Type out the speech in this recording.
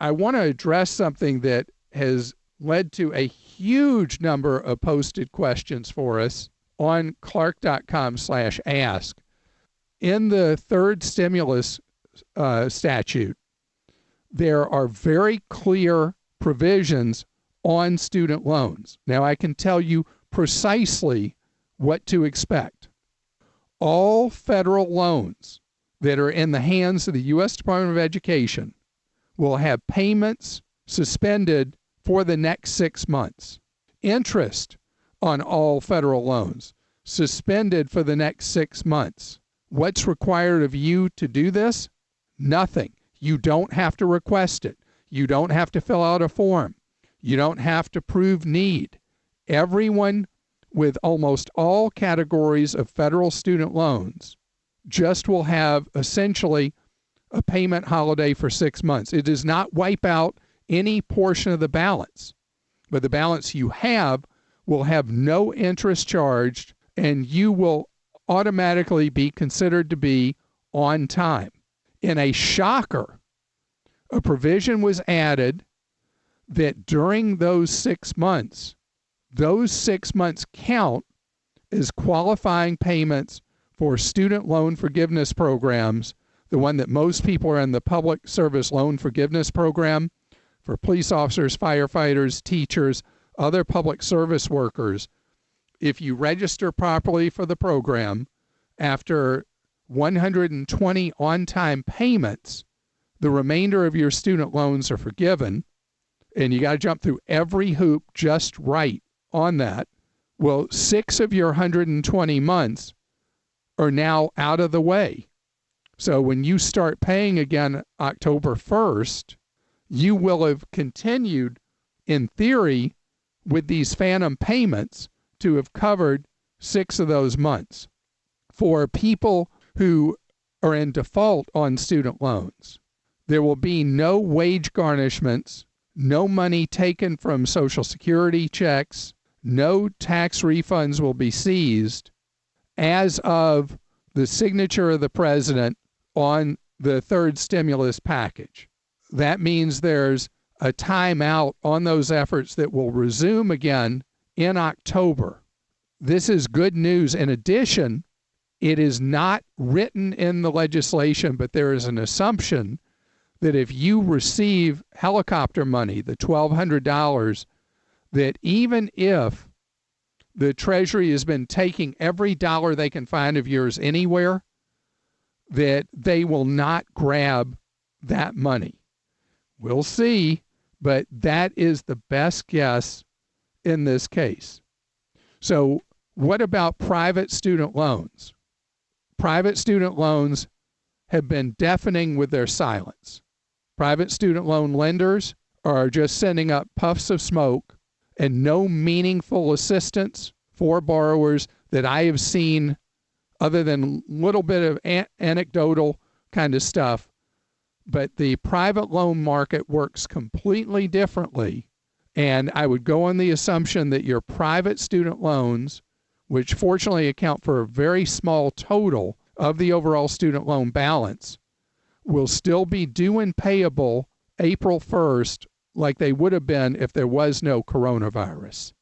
I want to address something that has led to a huge number of posted questions for us on clark.com/ask. In the third stimulus statute, there are very clear provisions on student loans. Now, I can tell you precisely what to expect. All federal loans that are in the hands of the U.S. Department of Education will have payments suspended for the next 6 months. Interest on all federal loans suspended for the next 6 months. What's required of you to do this? Nothing. You don't have to request it. You don't have to fill out a form. You don't have to prove need. Everyone with almost all categories of federal student loans just will have essentially a payment holiday for 6 months. It does not wipe out any portion of the balance, but the balance you have will have no interest charged, and you will automatically be considered to be on time. In a shocker, a provision was added that during those 6 months count as qualifying payments for student loan forgiveness programs. The one that most people are in, the public service loan forgiveness program for police officers, firefighters, teachers, other public service workers. If you register properly for the program, after 120 on-time payments, the remainder of your student loans are forgiven, and you got to jump through every hoop just right on that. Well, 6 of your 120 months are now out of the way. So when you start paying again October 1st, you will have continued, in theory, with these phantom payments to have covered 6 of those months. For people who are in default on student loans, there will be no wage garnishments, no money taken from Social Security checks, no tax refunds will be seized as of the signature of the president on the third stimulus package. That means there's a timeout on those efforts that will resume again in October. This is good news. In addition, it is not written in the legislation, but there is an assumption that if you receive helicopter money, the $1,200, that even if the Treasury has been taking every dollar they can find of yours anywhere, that they will not grab that money. We'll see, but that is the best guess in this case. So what about private student loans? Private student loans have been deafening with their silence. Private student loan lenders are just sending up puffs of smoke and no meaningful assistance for borrowers that I have seen, other than a little bit of anecdotal kind of stuff. But the private loan market works completely differently. And I would go on the assumption that your private student loans, which fortunately account for a very small total of the overall student loan balance, will still be due and payable April 1st like they would have been if there was no coronavirus.